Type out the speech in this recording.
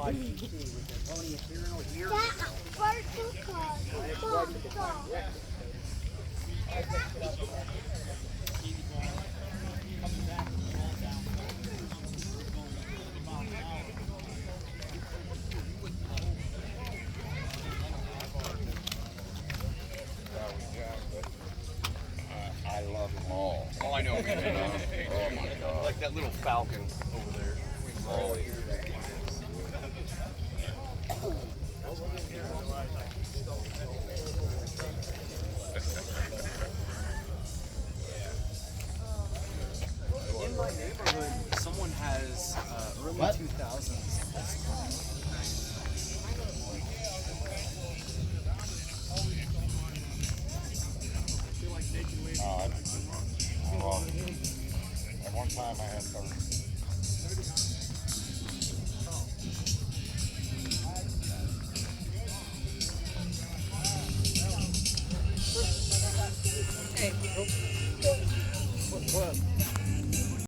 I love them all. Oh, I know. Oh my God. Like that little falcon over there. Oh, yeah. In my neighborhood, someone has early 2000s. Well, at one time I had 30. Hey. What?